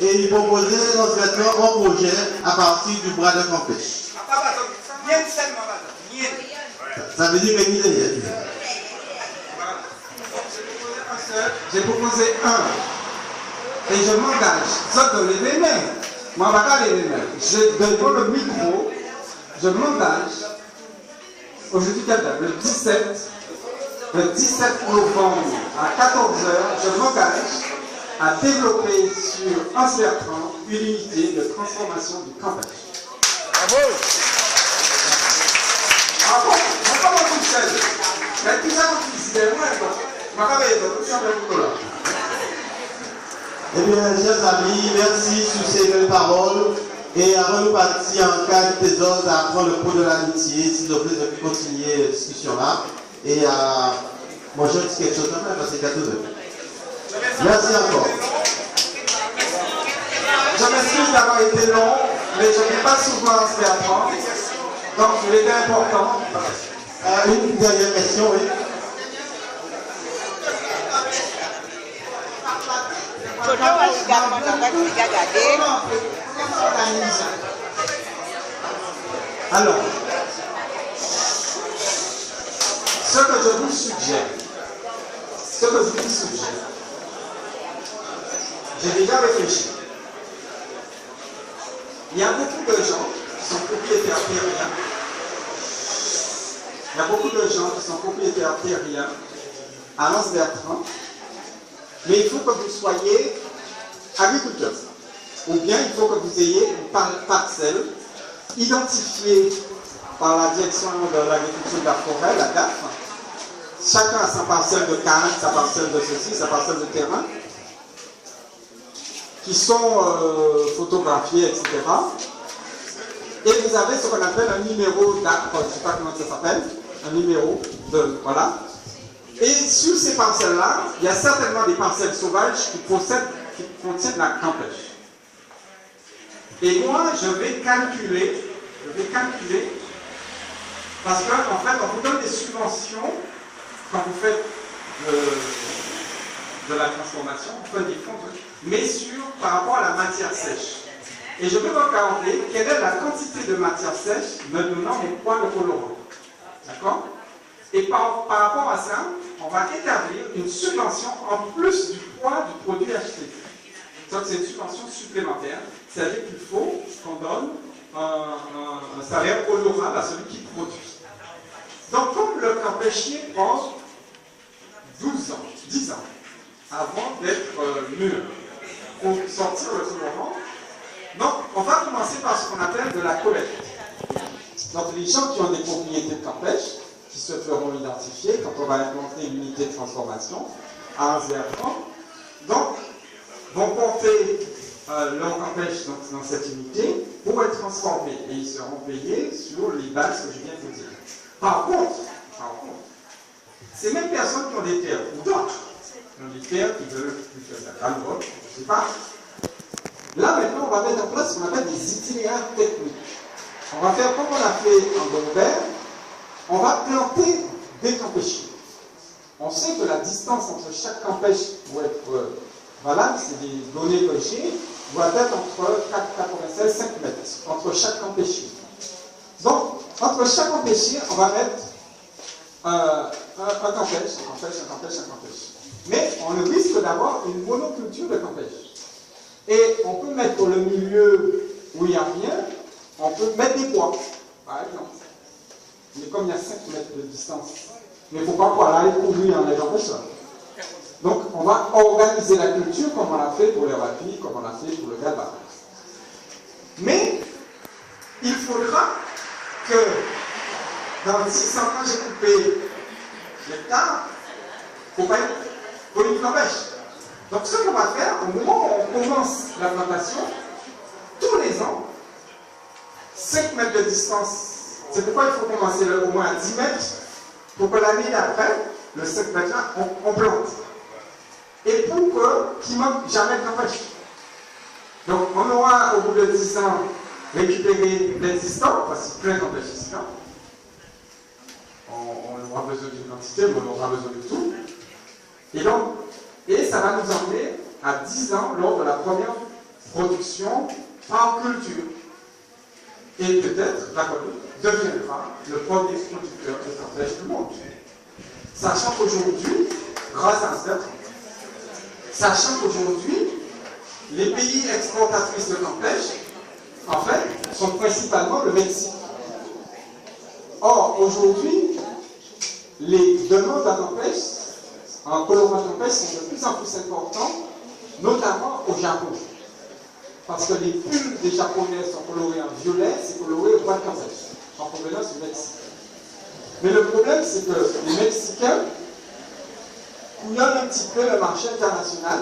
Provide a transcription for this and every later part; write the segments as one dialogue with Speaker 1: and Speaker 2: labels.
Speaker 1: et il proposait l'entraînement en projet à partir du bras de campèche. Ça veut dire qu'il est.
Speaker 2: J'ai proposé un. Et je m'engage. Ça donne les mains. Moi, je ne vais pas lever les mains. Je donne le micro. Je m'engage. Aujourd'hui, le 17 novembre à 14h, je m'engage à développer sur Anse Bertrand une unité de transformation du campus. Bravo! Bravo! Je ne vais pas tout seul. Mais tout ça, c'est moi.
Speaker 1: Eh bien, chers amis, merci sur ces belles paroles. Et avant de partir en cas de trésor à prendre le pot de l'amitié, s'il vous plaît, je peux continuer la discussion là. Et moi, je dis quelque chose quand même parce que c'est 14 heures. Merci encore.
Speaker 2: Je m'excuse d'avoir été long, mais je n'ai pas souvent à se faire prendre. Donc, il était important.
Speaker 1: Une dernière question, oui.
Speaker 2: Alors, ce que je vous suggère, j'ai déjà réfléchi. Il y a beaucoup de gens qui sont propriétaires terriens. Il y a beaucoup de gens qui sont propriétaires terriens à Anse Bertrand. Mais il faut que vous soyez agriculteur. Ou bien il faut que vous ayez une parcelle identifiée par la direction de l'agriculture de la forêt, la DAF. Chacun a sa parcelle de canne, sa parcelle de ceci, sa parcelle de terrain, qui sont photographiées, etc. Et vous avez ce qu'on appelle un numéro d'arbre, je ne sais pas comment ça s'appelle, un numéro de, voilà. Et sur ces parcelles-là, il y a certainement des parcelles sauvages qui contiennent la campèche. Et moi, je vais calculer, parce qu'en fait, on vous donne des subventions quand vous faites de la transformation, vous faites des fonds, mais par rapport à la matière sèche. Et je vais regarder quelle est la quantité de matière sèche me donnant mes poids de colorant. D'accord? Et par rapport à ça, on va établir une subvention en plus du poids du produit acheté. Donc c'est une subvention supplémentaire, c'est-à-dire qu'il faut qu'on donne un salaire honorable à celui qui produit. Donc comme le campéchier prend 12 ans, 10 ans, avant d'être mûr, pour sortir le colorant, donc on va commencer par ce qu'on appelle de la collecte. Donc les gens qui ont des propriétés de campèche, qui se feront identifier quand on va implanter une unité de transformation à Anse Bertrand, donc vont porter leur campèche dans cette unité pour être transformés et ils seront payés sur les bases que je viens de vous dire. Par contre, ces mêmes personnes qui ont des terres ou d'autres qui ont des terres qui veulent faire de la grande, je ne sais pas. Là maintenant on va mettre en place ce qu'on appelle des itinéraires techniques. On va faire comme on a fait en Gombert. On va planter des campéchiers. On sait que la distance entre chaque campèche pour être valable, c'est des données que j'ai, doit être entre 4,96 et 5 mètres entre chaque campéchier. Donc, entre chaque campéchier, on va mettre un campèche. Mais on risque d'avoir une monoculture de campèche. Et on peut mettre le milieu où il n'y a rien, on peut mettre des bois, par exemple. Mais comme il y a 5 mètres de distance, mais il ne faut pas pouvoir aller couvrir en étant pêcheur. Donc on va organiser la culture comme on l'a fait pour les rapis, comme on l'a fait pour le galba. Mais il faudra que dans 600 ans j'ai coupé l'hectare pour une campèche. Donc ce qu'on va faire, au moment où on commence la plantation, tous les ans, 5 mètres de distance. C'est pourquoi il faut commencer au moins à 10 mètres pour que l'année d'après, le 5 mètres là, on plante. Et pour qu'il ne manque jamais de campèche. Donc on aura au bout de 10 ans récupéré l'existant, parce qu'il y a plein de campèches existants. On aura besoin d'une quantité, mais on aura besoin de tout. Et donc, ça va nous emmener à 10 ans lors de la première production par culture. Et peut-être la Guadeloupe deviendra le premier producteur de camp pêche du monde. Sachant qu'aujourd'hui, grâce à les pays exportatrices de camp pêche, en fait, sont principalement le Mexique. Or, aujourd'hui, les demandes en pêche, en colorant en pêche, sont de plus en plus importantes, notamment au Japon. Parce que les pulls des Japonais sont colorés en violet, c'est coloré au bois de pêche, en provenance du Mexique. Mais le problème, c'est que les Mexicains couillonnent un petit peu le marché international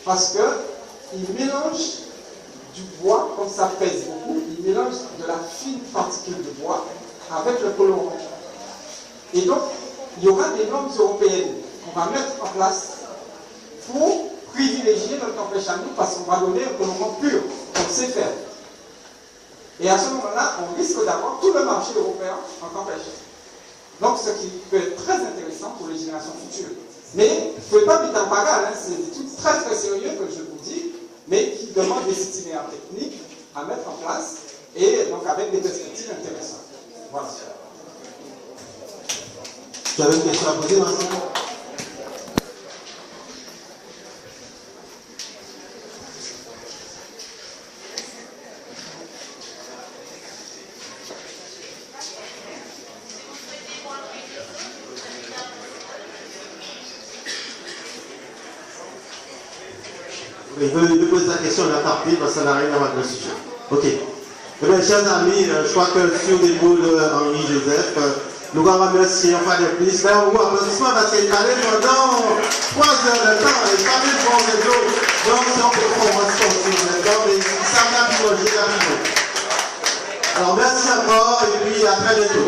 Speaker 2: parce qu'ils mélangent du bois, comme ça pèse beaucoup, ils mélangent de la fine particule de bois avec le colorant. Et donc, il y aura des normes européennes qu'on va mettre en place pour privilégier notre camp pêche à nous parce qu'on va donner un colorant pur, qu'on sait faire. Et à ce moment-là, on risque d'avoir tout le marché européen en camp pêche. Donc, ce qui peut être très intéressant pour les générations futures. Mais, il ne faut pas mettre en parole, hein, c'est des trucs très très sérieux que je vous dis, mais qui demandent des itinéraires techniques à mettre en place et donc avec des perspectives intéressantes. Voilà.
Speaker 1: Tu avais une question à poser, Vincent? Il veut poser sa question, il a tapé parce que ça n'a rien à voir avec le sujet. Ok. Eh bien, chers amis, je crois que sur les mots d'Henri Joseph, nous allons remercier enfin de plus. Ben, on vous applaudissement parce qu'il parlait pendant 3 heures de temps, il parlait de bon réseau, donc c'est en performance sportive maintenant, mais ça m'a plongé la vidéo. Alors, merci encore et puis à très bientôt.